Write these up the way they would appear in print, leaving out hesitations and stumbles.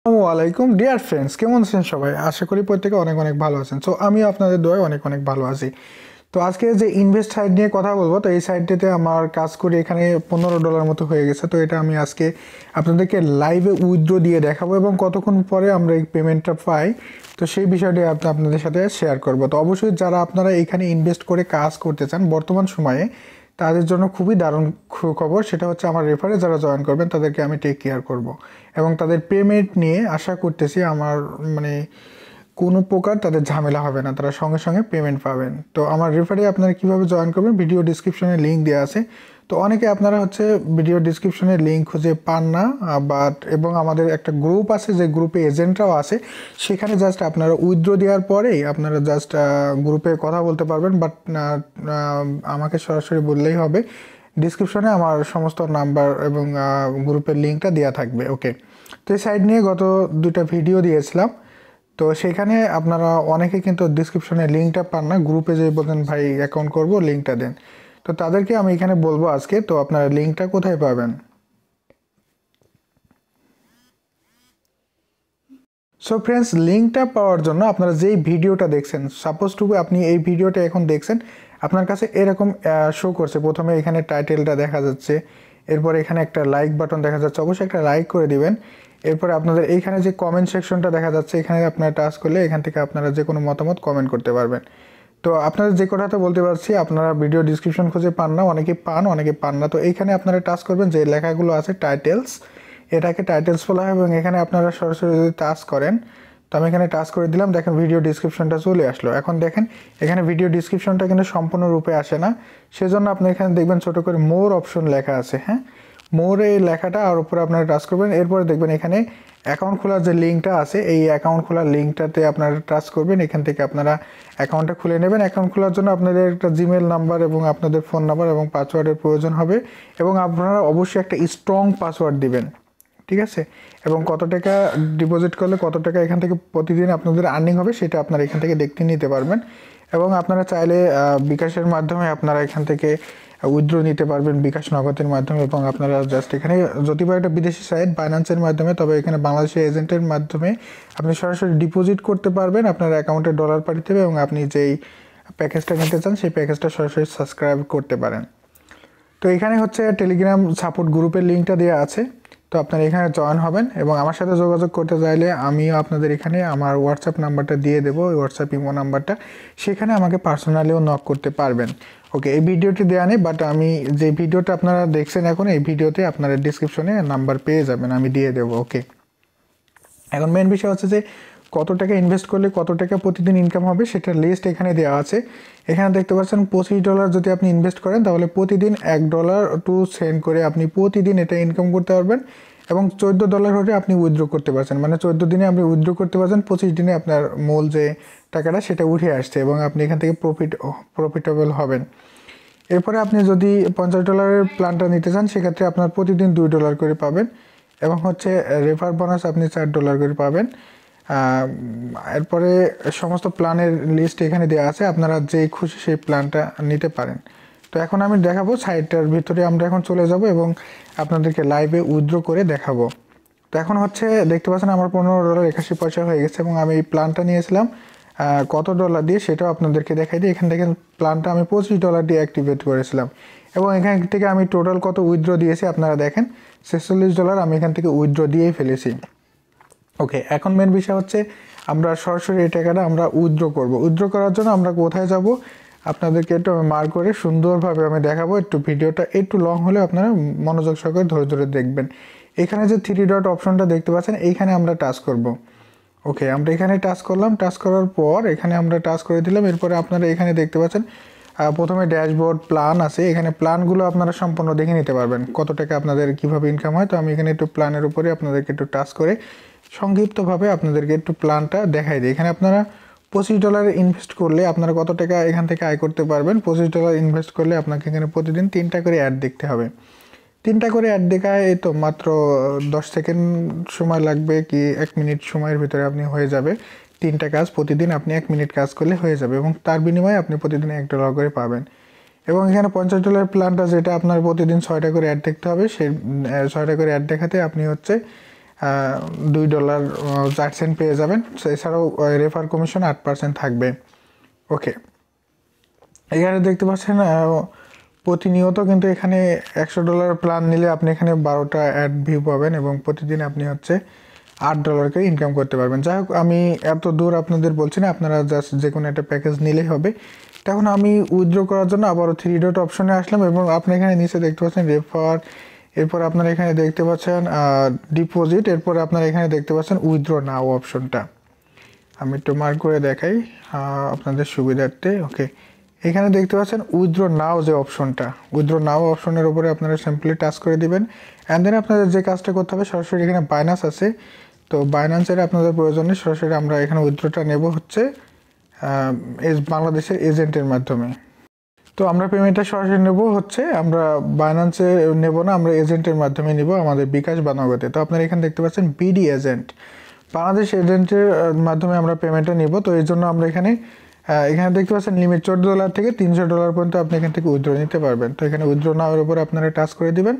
আসসালামু আলাইকুম dear friends, কেমন আছেন সবাই? আশা করি প্রত্যেকে অনেক অনেক ভালো আছেন। সো আমি আপনাদের দোয়ায় অনেক অনেক ভালো আছি। তো আজকে যে ইনভেস্ট সাইট নিয়ে কথা বলবো, তো এই সাইটটিতে আমার কাজ করে এখানে $15 মতো হয়ে গেছে। তো এটা আমি আজকে আপনাদেরকে লাইভে উইথড্র দিয়ে দেখাবো এবং কতক্ষণ পরে আমরা এই পেমেন্টটা পাই, তো সেই বিষয়টি আপনাদের সাথে শেয়ার করব। তো অবশ্যই যারা আপনারা এখানে ইনভেস্ট করে কাজ করতে চান বর্তমান সময়ে, তাদের জন্য খুবই দারুণ খবর। সেটা হচ্ছে আমার রেফারে যারা জয়েন করবেন তাদেরকে আমি টেক কেয়ার করব এবং তাদের পেমেন্ট নিয়ে আশা করতেছি আমার কোনো প্রকার তাদের ঝামেলা হবে না, তারা সঙ্গে সঙ্গে পেমেন্ট পাবেন। তো আমার রেফারে আপনারা কীভাবে জয়েন করবেন, ভিডিও ডিসক্রিপশনে লিঙ্ক দেওয়া আছে। তো অনেকে আপনারা ভিডিও ডিসক্রিপশনে লিঙ্ক খুঁজে পান না, এবং আমাদের একটা গ্রুপ আছে, যে গ্রুপে এজেন্টরাও আছে। সেখানে জাস্ট আপনারা উইথড্র দেওয়ার পরেই আপনারা জাস্ট গ্রুপে কথা বলতে পারবেন, বাট আমাকে সরাসরি বললেই হবে। ডিসক্রিপশনে আমার সমস্ত নাম্বার এবং গ্রুপের লিঙ্কটা দেওয়া থাকবে। ওকে, তো এই সাইট নিয়ে গত 2টা ভিডিও দিয়েছিলাম। তো সেখানে আপনারা অনেকে কিন্তু ডিসক্রিপশনে লিঙ্কটা পান না, গ্রুপে যে বলেন ভাই অ্যাকাউন্ট করব লিঙ্কটা দেন। তো তাদেরকে আমি এখানে বলবো আজকে, তো আপনারা লিঙ্কটা কোথায় পাবেন। সো ফ্রেন্ডস, লিঙ্কটা পাওয়ার জন্য আপনারা যেই ভিডিওটা দেখছেন, সাপোজ টু আপনি এই ভিডিওটা এখন দেখছেন, আপনার কাছে এরকম শো করছে। প্রথমে এখানে টাইটেলটা দেখা যাচ্ছে, এরপর এখানে একটা লাইক বাটন দেখা যাচ্ছে, অবশ্যই একটা লাইক করে দিবেন। এরপর আপনাদের এইখানে যে কমেন্ট সেকশনটা দেখা যাচ্ছে, এখানে আপনারা টাচ করলে এখান থেকে আপনারা যে কোনো মতামত কমেন্ট করতে পারবেন। তো আপনারা যে কথাটা বলতে পারছি, আপনারা ভিডিও ডিসক্রিপশন খুঁজে পান না, অনেকে পান অনেকে পান না। তো এইখানে আপনারা টাচ করবেন, যে লেখাগুলো আছে টাইটেলস, এটাকে টাইটেলস বলা হয়। এবং এখানে আপনারা সরাসরি যদি টাচ করেন, তো আমি এখানে টাচ করে দিলাম, দেখেন ভিডিও ডিসক্রিপশনটা চলে আসলো। এখন দেখেন এখানে ভিডিও ডিসক্রিপশনটা কিন্তু সম্পূর্ণরূপে আসে না, সেজন্য আপনি এখানে দেখবেন ছোটো করে মোর অপশন লেখা আছে। হ্যাঁ, মোর এই লেখাটা আর উপরে আপনারা টাচ করবেন। এরপরে দেখবেন এখানে অ্যাকাউন্ট খোলার যে লিঙ্কটা আছে, এই অ্যাকাউন্ট খোলার লিঙ্কটাতে আপনারা টাচ করবেন। এখান থেকে আপনারা অ্যাকাউন্টটা খুলে নেবেন। অ্যাকাউন্ট খোলার জন্য আপনাদের একটা জিমেল নাম্বার এবং আপনাদের ফোন নাম্বার এবং পাসওয়ার্ডের প্রয়োজন হবে, এবং আপনারা অবশ্যই একটা স্ট্রং পাসওয়ার্ড দিবেন, ঠিক আছে? এবং কত টাকা ডিপোজিট করলে কত টাকা এখান থেকে প্রতিদিন আপনাদের আর্নিং হবে, সেটা আপনারা এখান থেকে দেখতে নিতে পারবেন। এবং আপনারা চাইলে বিকাশের মাধ্যমে আপনারা এখান থেকে উইথড্র নিতে পারবেন, বিকাশ নগদের মাধ্যমে। এবং আপনারা জাস্ট এখানে, যদিও একটা বিদেশি সাইট বাইন্যান্সের মাধ্যমে, তবে এখানে বাংলাদেশের এজেন্টের মাধ্যমে আপনি সরাসরি ডিপোজিট করতে পারবেন আপনার অ্যাকাউন্টে ডলার পাঠিয়ে দেবে, এবং আপনি যেই প্যাকেজটা নিতে চান সেই প্যাকেজটা সরাসরি সাবস্ক্রাইব করতে পারেন। তো এখানে টেলিগ্রাম সাপোর্ট গ্রুপের লিঙ্কটা দেওয়া আছে, তো আপনারা এখানে জয়েন হবেন। এবং আমার সাথে যোগাযোগ করতে চাইলে আমিও আপনাদের এখানে আমার হোয়াটসঅ্যাপ নাম্বারটা দিয়ে দেবো, ওই হোয়াটসঅ্যাপ ইমো নাম্বারটা, সেখানে আমাকে পার্সোনালিও নক করতে পারবেন। ওকে, এই ভিডিওটি দেওয়া নেই, বাট আমি যে ভিডিওটা আপনারা দেখছেন এখন, এই ভিডিওতে আপনারা ডিসক্রিপশনে নাম্বার পেয়ে যাবেন, আমি দিয়ে দেবো। ওকে, এখন মেন বিষয় হচ্ছে যে কত টাকা ইনভেস্ট করলে কত টাকা প্রতিদিন ইনকাম হবে, সেটার লিস্ট এখানে দেওয়া আছে। এখানে দেখতে পাচ্ছেন $25 যদি আপনি ইনভেস্ট করেন, তাহলে প্রতিদিন $1.02 করে আপনি প্রতিদিন এটা ইনকাম করতে পারবেন। এবং $14 হলে আপনি উইথড্র করতে পারছেন, মানে 14 দিনে আপনি উইথড্র করতে পারছেন, 25 দিনে আপনার মূল যে টাকাটা সেটা উঠে আসছে, এবং আপনি এখান থেকে প্রফিটেবল হবেন। এরপরে আপনি যদি $50 প্ল্যানটা নিতে চান, সেক্ষেত্রে আপনার প্রতিদিন $2 করে পাবেন, এবং রেফার বোনাস আপনি $4 করে পাবেন। এরপরে সমস্ত প্ল্যানের লিস্ট এখানে দেওয়া আছে, আপনারা যেই খুশি সেই প্ল্যানটা নিতে পারেন। তো এখন আমি দেখাবো, সাইটটার ভিতরে আমরা এখন চলে যাব এবং আপনাদেরকে লাইভে উইথড্র করে দেখাবো। তো এখন দেখতে পাচ্ছেন আমার $15.81 হয়ে গেছে, এবং আমি এই প্ল্যানটা নিয়েছিলাম কত ডলার দিয়ে, সেটাও আপনাদেরকে দেখাই দিই। এখান থেকে প্ল্যানটা আমি $25 দিয়ে অ্যাক্টিভেট করেছিলাম, এবং এখান থেকে আমি টোটাল কত উইথড্র দিয়েছি আপনারা দেখেন, $46 আমি এখান থেকে উইথড্র দিয়েই ফেলেছি। ওকে, এখন মেন বিষয় আমরা সরাসরি এই টাকাটা আমরা উইথড্র করব। উইথড্র করার জন্য আমরা কোথায় যাব, আপনাদেরকে একটু আমি মার্ক করে সুন্দরভাবে আমি দেখাবো। ভিডিওটা একটু লং হলে আপনারা মনোযোগ সহকারে ধরে ধরে দেখবেন। এখানে যে 3 ডট অপশনটা দেখতে পাচ্ছেন, এইখানে আমরা টাচ করব। ওকে, আমরা এখানে টাচ করলাম, টাচ করার পর এখানে আমরা টাচ করে দিলাম। এরপরে আপনারা এখানে দেখতে পাচ্ছেন প্রথমে ড্যাশবোর্ড প্ল্যান আছে, এখানে প্ল্যানগুলো আপনারা সম্পূর্ণ দেখে নিতে পারবেন, কত টাকা আপনাদের কীভাবে ইনকাম হয়। তো আমি এখানে একটু প্ল্যানের উপরে আপনাদেরকে একটু টাচ করে সংক্ষিপ্তভাবে আপনাদেরকে একটু প্ল্যানটা দেখাই দিই। এখানে আপনারা $25 ইনভেস্ট করলে আপনারা কত টাকা এখান থেকে আয় করতে পারবেন। $25 ইনভেস্ট করলে আপনাকে এখানে প্রতিদিন 3টা করে অ্যাড দেখতে হবে। 3টা করে অ্যাড দেখায়, এই তো মাত্র 10 সেকেন্ড সময় লাগবে, কি 1 মিনিট সময়ের ভিতরে আপনি হয়ে যাবে 3টা কাজ। প্রতিদিন আপনি 1 মিনিট কাজ করলে হয়ে যাবে, এবং তার বিনিময়ে আপনি প্রতিদিন $1 করে পাবেন। এবং এখানে $50 প্ল্যানটা, যেটা আপনার প্রতিদিন 6টা করে অ্যাড দেখতে হবে, সেই 6টা করে অ্যাড দেখাতে আপনি $2.08 পেয়ে যাবেন। এছাড়াও রেফার কমিশন 8% থাকবে। ওকে, এখানে দেখতে পাচ্ছেন প্রতিনিয়ত কিন্তু এখানে $100 প্ল্যান নিলে আপনি এখানে 12টা অ্যাড ভিউ পাবেন এবং প্রতিদিন আপনি হচ্ছে $8 করে ইনকাম করতে পারবেন। যাই হোক, আমি এত দূর আপনাদের বলছি না, আপনারা জাস্ট যে কোনো একটা প্যাকেজ নিলেই হবে। তখন আমি উইথড্র করার জন্য আবারও 3 ডট অপশনে আসলাম এবং আপনি এখানে নিচে দেখতে পাচ্ছেন রেফার, এরপর আপনারা এখানে দেখতে পাচ্ছেন ডিপোজিট, এরপর আপনারা এখানে দেখতে পাচ্ছেন উইথড্র নাও অপশনটা। আমি একটু মার্ক করে দেখাই আপনাদের সুবিধার্থে। ওকে, এখানে দেখতে পাচ্ছেন উইথড্র নাও যে অপশনটা, উইথড্র নাও অপশনের উপরে আপনারা সিম্পলি টাচ করে দিবেন। অ্যান্ড দেন আপনাদের যে কাজটা করতে হবে, সরাসরি এখানে বাইন্যান্স আছে, তো বাইন্যান্সের আপনাদের প্রয়োজন নেই, সরাসরি আমরা এখানে উইথড্রটা নেব হচ্ছে বাংলাদেশের এজেন্টের মাধ্যমে। তো আমরা পেমেন্টটা সরাসরি নেব হচ্ছে, আমরা বাইন্যান্সে নেব না, আমরা এজেন্টের মাধ্যমে নিব আমাদের বিকাশ বা নগদে। তো আপনারা এখানে দেখতে পাচ্ছেন বিডি এজেন্ট, বাংলাদেশ এজেন্টের মাধ্যমে আমরা পেমেন্টটা নিব। তো এই জন্য আমরা এখানে দেখতে পাচ্ছেন লিমিট $14 থেকে $300 পর্যন্ত আপনি এখান থেকে উইথড্র নিতে পারবেন। তো এখানে উইথড্র নাওয়ের উপরে আপনারা টাচ করে দিবেন।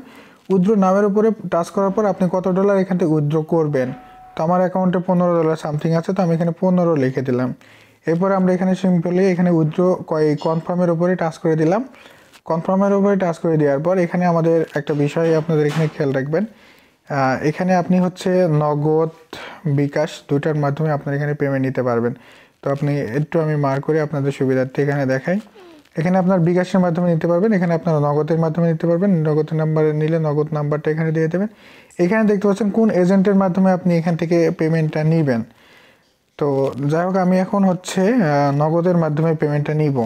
উইথড্র নাওয়ের উপরে টাচ করার পর আপনি কত ডলার এখান থেকে উইথড্র করবেন। তো আমার অ্যাকাউন্টে $15 সামথিং আছে, তো আমি এখানে 15 লিখে দিলাম। এরপরে আমরা এখানে সিম্পলি এখানে উইথড্র কনফার্মের উপরে টাচ করে দিলাম। কনফার্মের উপরে টাচ করে দেওয়ার পর এখানে আমাদের একটা বিষয় আপনাদের এখানে খেয়াল রাখবেন, এখানে আপনি হচ্ছে নগদ বিকাশ দুটার মাধ্যমে আপনার এখানে পেমেন্ট নিতে পারবেন। তো আপনি একটু আমি মার্ক করে আপনাদের সুবিধার্থে এখানে দেখাই, এখানে আপনার বিকাশের মাধ্যমে নিতে পারবেন, এখানে আপনার নগদের মাধ্যমে নিতে পারবেন। নগদের নাম্বারে নিলে নগদ নাম্বারটা এখানে দিয়ে দেবেন। এখানে দেখতে পাচ্ছেন কোন এজেন্টের মাধ্যমে আপনি এখান থেকে পেমেন্টটা নেবেন। তো যাই হোক, আমি এখন হচ্ছে নগদের মাধ্যমে পেমেন্টটা নিব,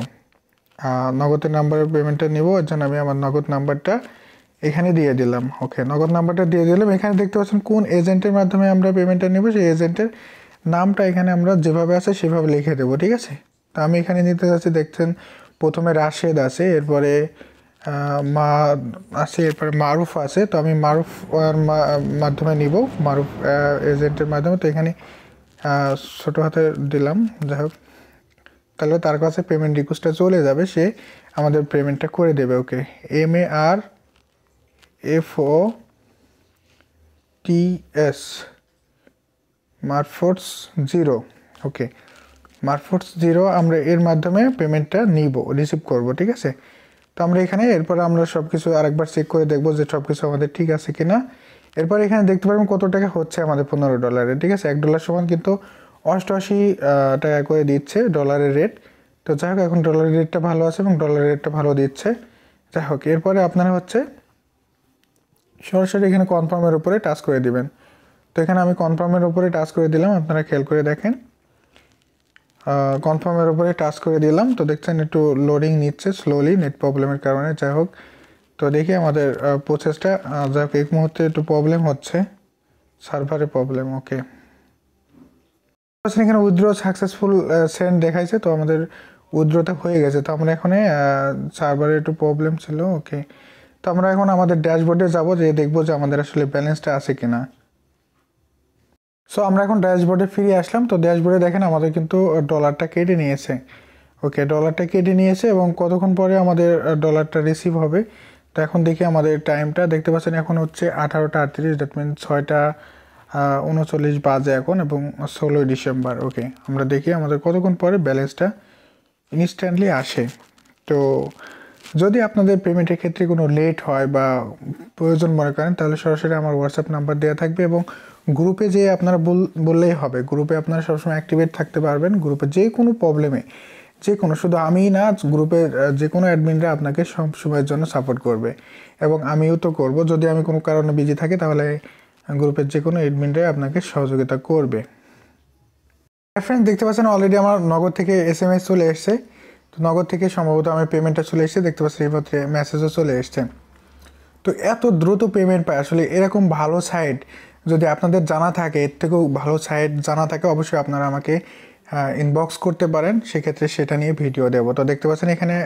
নগদের নাম্বারের পেমেন্টটা নিব। এর জন্য আমি আমার নগদ নাম্বারটা এখানে দিয়ে দিলাম। ওকে, নগদ নাম্বারটা দিয়ে দিলাম। এখানে দেখতে পাচ্ছেন কোন এজেন্টের মাধ্যমে আমরা পেমেন্টটা নেব, সেই এজেন্টের নামটা এখানে আমরা যেভাবে আছে সেভাবে লিখে দেবো, ঠিক আছে। তো আমি এখানে নিতে যাচ্ছি, দেখছেন প্রথমে রাশেদ আছে, এরপরে মা আছে, এরপরে মারুফ আছে। তো আমি মারুফ মাধ্যমে নিব, মারুফ এজেন্টের মাধ্যমে। তো এখানে ছোটো হাতে দিলাম। যাই হোক, তাহলে তার কাছে পেমেন্ট রিকোয়েস্টটা চলে যাবে, সে আমাদের পেমেন্টটা করে দেবে। ওকে, MARFOTS মারফোর্স 0। ওকে, মারফোর্স 0 আমরা এর মাধ্যমে পেমেন্টটা রিসিভ করব, ঠিক আছে। তো আমরা এখানে এরপর আমরা সব কিছু আরেকবার চেক করে দেখব যে সব কিছু আমাদের ঠিক আছে কিনা। এরপর এখানে দেখতে পারবেন কত টাকা হচ্ছে আমাদের $15, ঠিক আছে। $1 সমান কিন্তু 88 টাকা করে দিচ্ছে ডলারের রেট। তো যাই হোক, এখন ডলারের রেটটা ভালো আছে এবং ডলারের রেটটা ভালো দিচ্ছে। যাই হোক, এরপরে আপনারা হচ্ছে সরাসরি এখানে কনফার্মের উপরে টাচ করে দিবেন। তো এখানে আমি কনফার্মের উপরে টাচ করে দিলাম, আপনারা খেয়াল করে দেখেন, কনফার্মের উপরে টাচ করে দিলাম। তো দেখছেন একটু লোডিং নিচ্ছে স্লোলি, নেট প্রবলেমের কারণে। যাই হোক, তো দেখি আমাদের প্রসেসটা, যাই হোক, এক মুহূর্তে একটু প্রবলেম হচ্ছে, সার্ভারে প্রবলেম। ওকে, এখানে উইথড্র সাকসেসফুল সেন্ড দেখাইছে, তো আমাদের উইথড্রটা হয়ে গেছে। তো আমরা এখানে সার্ভারে একটু প্রবলেম ছিল। ওকে, তো আমরা এখন আমাদের ড্যাশবোর্ডে যাব, যে দেখবো যে আমাদের আসলে ব্যালেন্সটা আছে কিনা। সো আমরা এখন ড্যাশবোর্ডে ফিরে আসলাম। তো ড্যাশবোর্ডে দেখেন আমাদের কিন্তু ডলারটা কেটে নিয়েছে। ওকে, ডলারটা কেটে নিয়েছে এবং কতক্ষণ পরে আমাদের ডলারটা রিসিভ হবে। তো এখন দেখি আমাদের টাইমটা দেখতে পাচ্ছেন, এখন হচ্ছে 18:38, দ্যাট মিনস 6:39 বাজে এখন, এবং 16 ডিসেম্বর। ওকে, আমরা দেখি আমাদের কতক্ষণ পরে ব্যালেন্সটা ইনস্ট্যান্টলি আসে। তো যদি আপনাদের পেমেন্টের ক্ষেত্রে কোনো লেট হয় বা প্রয়োজন মনে করেন, তাহলে সরাসরি আমার হোয়াটসঅ্যাপ নাম্বার দেওয়া থাকবে এবং গ্রুপে যেয়ে আপনারা বললেই হবে। গ্রুপে আপনারা সবসময় অ্যাক্টিভেট থাকতে পারবেন। গ্রুপে যে কোনো প্রবলেমে, যে কোনো, শুধু আমিই না, গ্রুপের যে কোনো অ্যাডমিনরা আপনাকে সব সময়ের জন্য সাপোর্ট করবে এবং আমিও তো করব। যদি আমি কোনো কারণে বিজি থাকি, তাহলে গ্রুপের যে কোনো অ্যাডমিনরাই আপনাকে সহযোগিতা করবে। ফ্রেন্ডস, দেখতে পাচ্ছেন অলরেডি আমার নগদ থেকে SMS চলে এসছে। তো নগদ থেকে সম্ভবত আমার পেমেন্টটা চলে এসেছে, দেখতে পাচ্ছি এই পত্রে মেসেজও চলে এসছে। তো এত দ্রুত পেমেন্ট পায় আসলে এরকম ভালো সাইট যদি আপনাদের জানা থাকে, এর থেকেও ভালো সাইট জানা থাকে, অবশ্যই আপনারা আমাকে ইনবক্স করতে পারেন, সেক্ষেত্রে সেটা নিয়ে ভিডিও দেবো। তো দেখতে পাচ্ছেন এখানে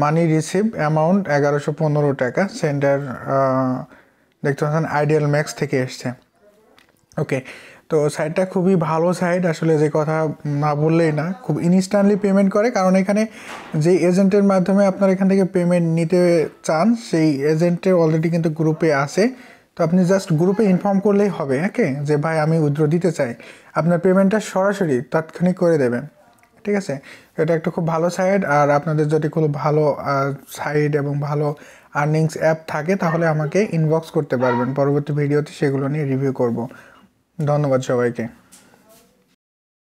মানি রিসিভ অ্যামাউন্ট 1115 টাকা, সেন্ডার দেখতে পাচ্ছেন Idealmax থেকে এসছে। ওকে, তো সাইটটা খুবই ভালো সাইট, আসলে যে কথা না বললেই না, খুব ইনস্ট্যান্টলি পেমেন্ট করে। কারণ এখানে যে এজেন্টের মাধ্যমে আপনারা এখান থেকে পেমেন্ট নিতে চান, সেই এজেন্টের অলরেডি কিন্তু গ্রুপে আছে। তো আপনি জাস্ট গ্রুপে ইনফর্ম করলেই হবে, ওকে, যে ভাই আমি উইথড্র দিতে চাই, আপনার পেমেন্টটা সরাসরি তাৎক্ষণিক করে দেবেন। ঠিক আছে, এটা একটা খুব ভালো সাইট। আর আপনাদের যদি কোনো ভালো সাইট এবং ভালো আর্নিংস অ্যাপ থাকে তাহলে আমাকে ইনবক্স করতে পারবেন, পরবর্তী ভিডিওতে সেগুলো নিয়ে রিভিউ করব। ধন্যবাদ সবাইকে।